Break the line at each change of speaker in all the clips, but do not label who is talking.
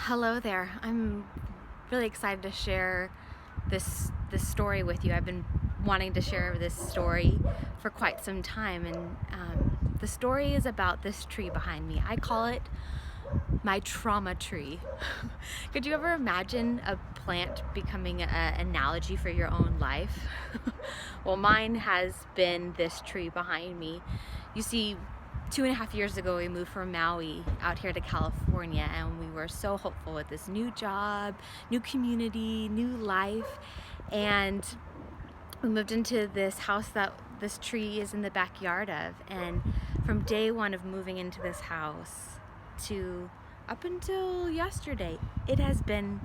Hello there. I'm really excited to share this story with you. I've been wanting to share this story for quite some time, and the story is about this tree behind me. I call it my trauma tree. Could you ever imagine a plant becoming an analogy for your own life? Well, mine has been this tree behind me. You see, 2.5 years ago, we moved from Maui out here to California, and we were so hopeful with this new job, new community, new life. And we moved into this house that this tree is in the backyard of. And from day one of moving into this house to up until yesterday, it has been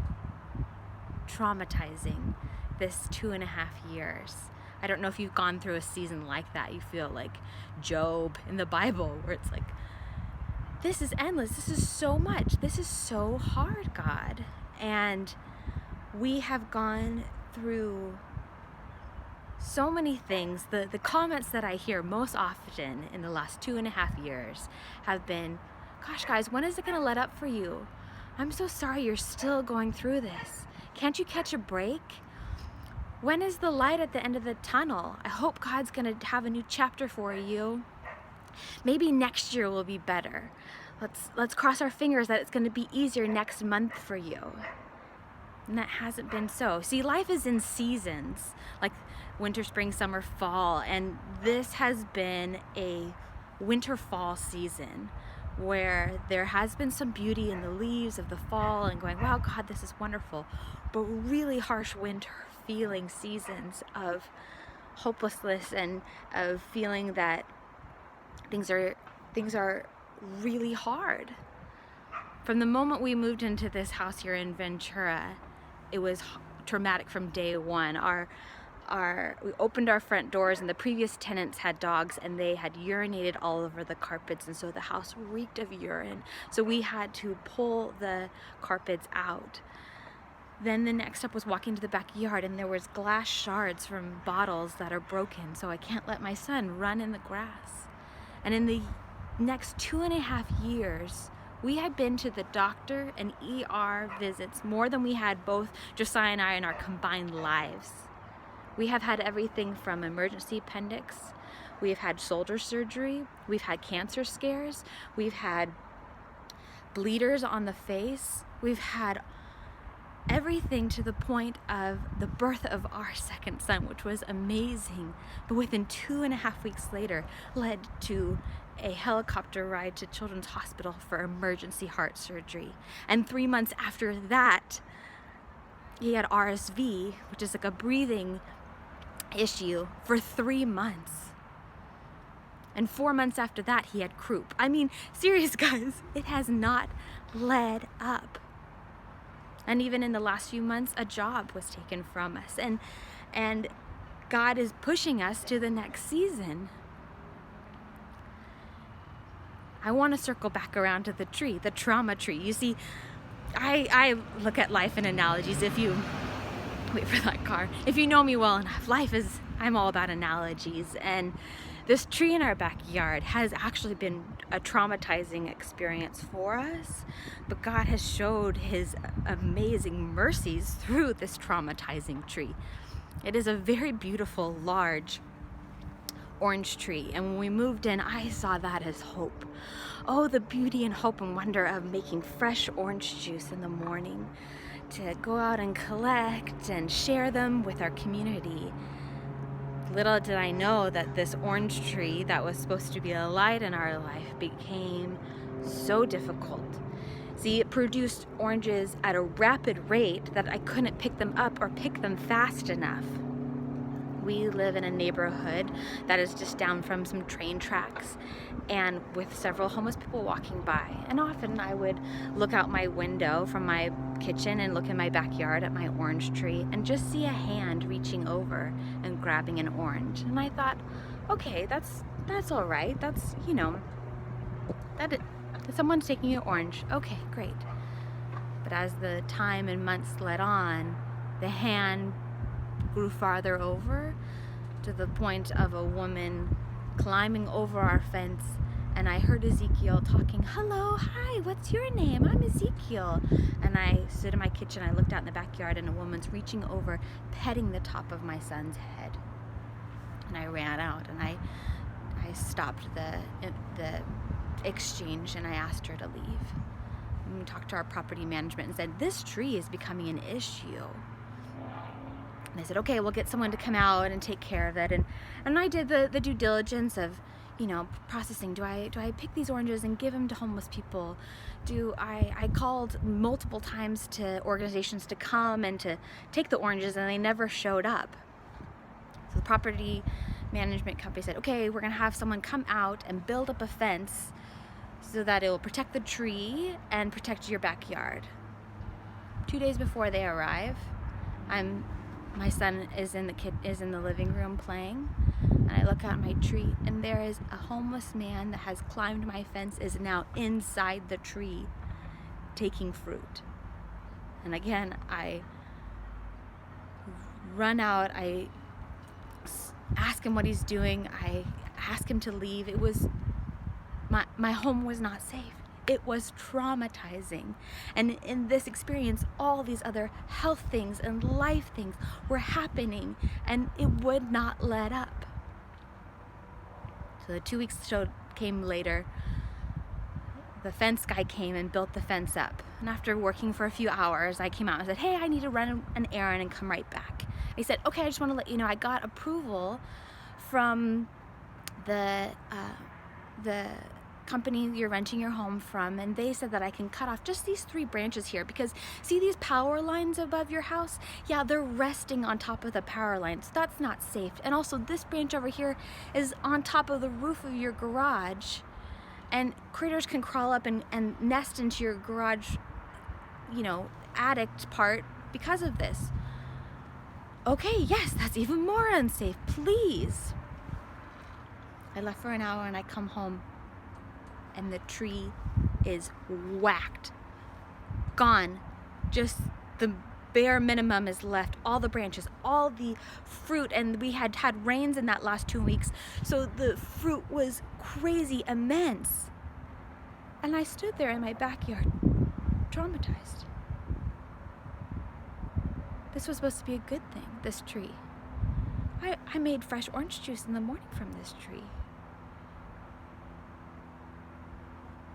traumatizing, this 2.5 years. I don't know if you've gone through a season like that. You feel like Job in the Bible, where it's like, this is endless. This is so much. This is so hard, God. And we have gone through so many things. The comments that I hear most often in the last 2.5 years have been, gosh, guys, when is it going to let up for you? I'm so sorry you're still going through this. Can't you catch a break? When is the light at the end of the tunnel? I hope God's going to have a new chapter for you. Maybe next year will be better. Let's cross our fingers that it's going to be easier next month for you. And that hasn't been so. See, life is in seasons, like winter, spring, summer, fall. And this has been a winter-fall season where there has been some beauty in the leaves of the fall and going, wow, God, this is wonderful. But really harsh winter feeling seasons of hopelessness and of feeling that things are really hard. From the moment we moved into this house here in Ventura, it was traumatic from day one. We opened our front doors, and the previous tenants had dogs, and they had urinated all over the carpets, and so the house reeked of urine. So we had to pull the carpets out. Then the next step was walking to the backyard, and there was glass shards from bottles that are broken, so I can't let my son run in the grass. And in the next 2.5 years, we had been to the doctor and ER visits more than we had both Josiah and I in our combined lives. We have had everything from emergency appendix, we've had shoulder surgery, we've had cancer scares, we've had bleeders on the face, we've had everything to the point of the birth of our second son, which was amazing, but within 2.5 weeks later led to a helicopter ride to Children's Hospital for emergency heart surgery. And 3 months after that, he had RSV, which is like a breathing issue, for 3 months. And 4 months after that, he had croup. I mean, serious, guys, it has not let up. And even in the last few months, a job was taken from us. And God is pushing us to the next season. I want to circle back around to the tree, the trauma tree. You see, I look at life in analogies. If you wait for that car, if you know me well enough, I'm all about analogies. And this tree in our backyard has actually been a traumatizing experience for us, but God has showed his amazing mercies through this traumatizing tree. It is a very beautiful, large orange tree, and when we moved in, I saw that as hope. Oh, the beauty and hope and wonder of making fresh orange juice in the morning, to go out and collect and share them with our community. Little did I know that this orange tree that was supposed to be a light in our life became so difficult. See, it produced oranges at a rapid rate that I couldn't pick them up or pick them fast enough. We live in a neighborhood that is just down from some train tracks, and with several homeless people walking by. And often I would look out my window from my kitchen and look in my backyard at my orange tree and just see a hand reaching over and grabbing an orange. And I thought, okay, that's all right. That's, someone's taking an orange. Okay, great. But as the time and months led on, the hand grew farther over, to the point of a woman climbing over our fence And I heard Ezekiel talking, "Hello, hi, what's your name? I'm Ezekiel." And I stood in my kitchen, I looked out in the backyard, and a woman's reaching over, petting the top of my son's head. And I ran out, and I stopped the exchange, and I asked her to leave. And we talked to our property management and said, "This tree is becoming an issue." And they said, "Okay, we'll get someone to come out and take care of it." And I did the due diligence of, processing. Do I pick these oranges and give them to homeless people? I called multiple times to organizations to come and to take the oranges, and they never showed up. So the property management company said, "Okay, we're gonna have someone come out and build up a fence so that it will protect the tree and protect your backyard." 2 days before they arrive, my son is in the living room playing, and I look out at my tree, and there is a homeless man that has climbed my fence, is now inside the tree taking fruit. And again, I run out, I ask him what he's doing, I ask him to leave. It was my home was not safe. It was traumatizing. And in this experience, all these other health things and life things were happening, and it would not let up. So the 2 weeks came later. The fence guy came and built the fence up. And after working for a few hours, I came out and said, "Hey, I need to run an errand and come right back." He said, "Okay, I just want to let you know I got approval from the company you're renting your home from, and they said that I can cut off just these 3 branches here, because see these power lines above your house? Yeah, they're resting on top of the power lines. That's not safe. And also this branch over here is on top of the roof of your garage, and critters can crawl up and nest into your garage, attic part because of this." "Okay, yes, that's even more unsafe. Please." I left for an hour, and I come home, and the tree is whacked, gone. Just the bare minimum is left. All the branches, all the fruit, and we had rains in that last 2 weeks, so the fruit was crazy immense. And I stood there in my backyard, traumatized. This was supposed to be a good thing, this tree. I made fresh orange juice in the morning from this tree.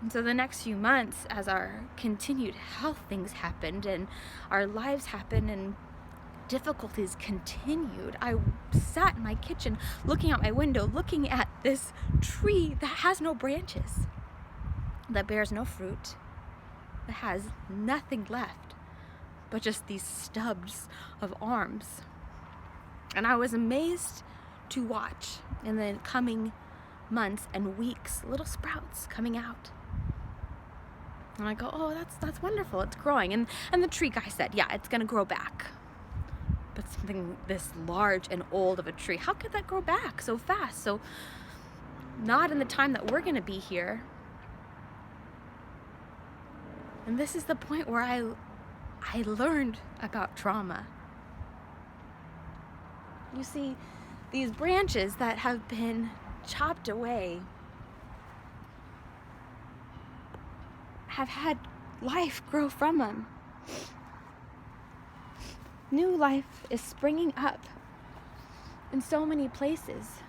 And so the next few months, as our continued health things happened and our lives happened and difficulties continued, I sat in my kitchen looking out my window, looking at this tree that has no branches, that bears no fruit, that has nothing left but just these stubs of arms. And I was amazed to watch in the coming months and weeks little sprouts coming out. And I go, "Oh, that's wonderful. It's growing." And the tree guy said, "Yeah, it's gonna grow back." But something this large and old of a tree, how could that grow back so fast? So not in the time that we're gonna be here. And this is the point where I learned about trauma. You see, these branches that have been chopped away have had life grow from them. New life is springing up in so many places.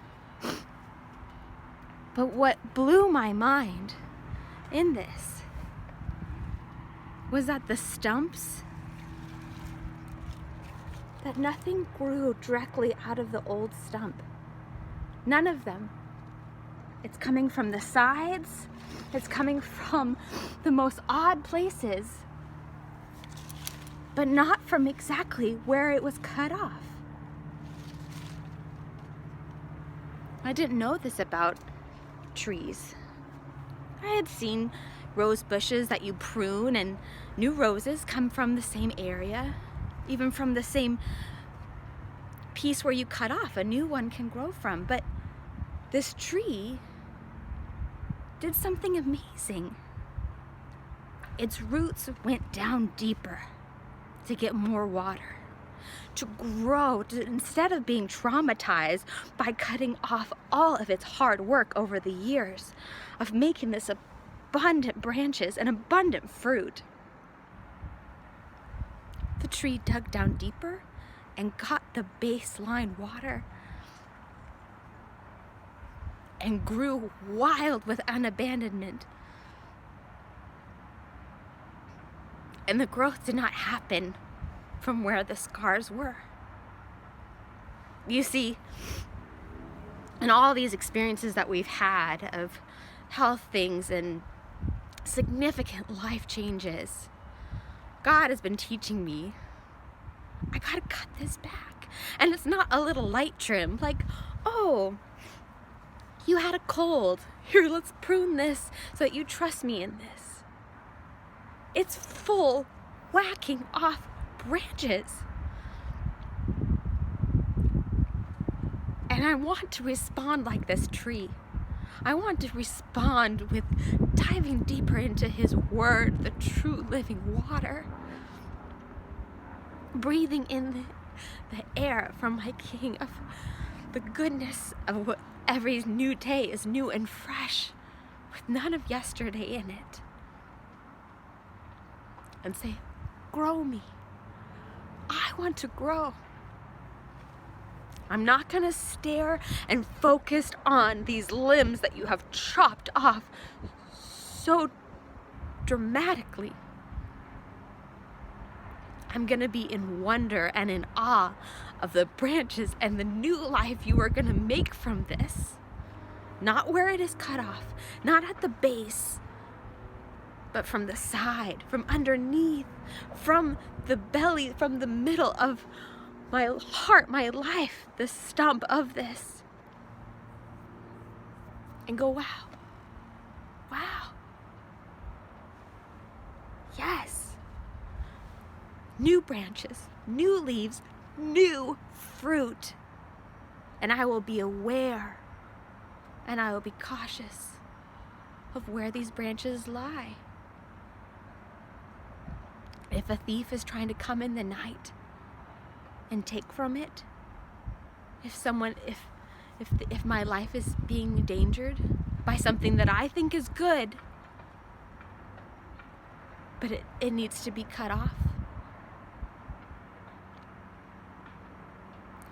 But what blew my mind in this was that the stumps, that nothing grew directly out of the old stump. None of them. It's coming from the sides. It's coming from the most odd places, but not from exactly where it was cut off. I didn't know this about trees. I had seen rose bushes that you prune, and new roses come from the same area, even from the same piece where you cut off, a new one can grow from. But this tree did something amazing. Its roots went down deeper to get more water. to grow, instead of being traumatized by cutting off all of its hard work over the years of making this abundant branches and abundant fruit. The tree dug down deeper and got the baseline water and grew wild with unabandonment. And the growth did not happen from where the scars were. You see, in all these experiences that we've had of health things and significant life changes, God has been teaching me, I gotta cut this back. And it's not a little light trim, like, oh, you had a cold. Here, let's prune this so that you trust me in this. It's full whacking off branches. And I want to respond like this tree. I want to respond with diving deeper into His Word, the true living water. Breathing in the air from my King, of the goodness of what every new day is new and fresh, with none of yesterday in it. And say, grow me. I want to grow. I'm not going to stare and focus on these limbs that you have chopped off so dramatically. I'm going to be in wonder and in awe of the branches and the new life you are going to make from this. Not where it is cut off, not at the base, but from the side, from underneath, from the belly, from the middle of my heart, my life, the stump of this. And go, wow. Wow. Yes. New branches, new leaves, new fruit. And I will be aware and I will be cautious of where these branches lie. If a thief is trying to come in the night and take from it, if my life is being endangered by something that I think is good, but it needs to be cut off.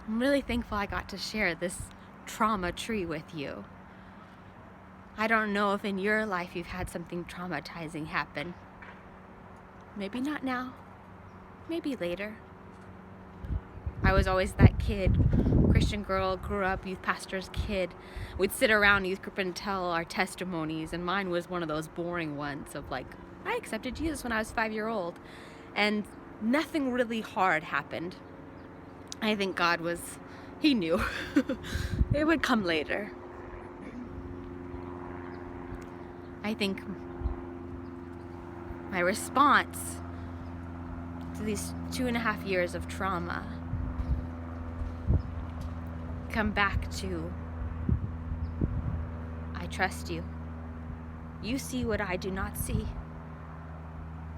I'm really thankful I got to share this trauma tree with you. I don't know if in your life you've had something traumatizing happen. Maybe not now, maybe later. I was always that kid, Christian girl, grew up youth pastor's kid. We'd sit around youth group and tell our testimonies, and mine was one of those boring ones of like, I accepted Jesus when I was 5-year-old, and nothing really hard happened. I think God He knew. It would come later. I think my response to these 2.5 years of trauma come back to, I trust you. You see what I do not see.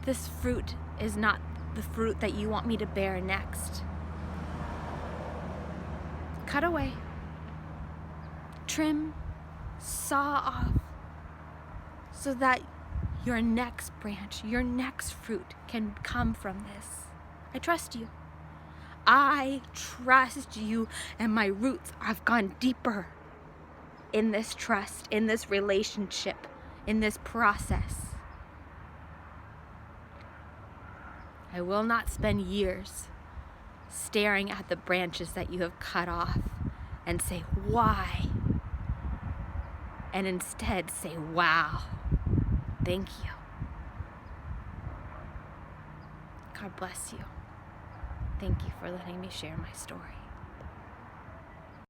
This fruit is not the fruit that you want me to bear next. Cut away. Trim. Saw off. So that your next branch, your next fruit can come from this. I trust you. I trust you, and my roots have gone deeper in this trust, in this relationship, in this process. I will not spend years staring at the branches that you have cut off and say, why? And instead say, wow, thank you. God bless you. Thank you for letting me share my story.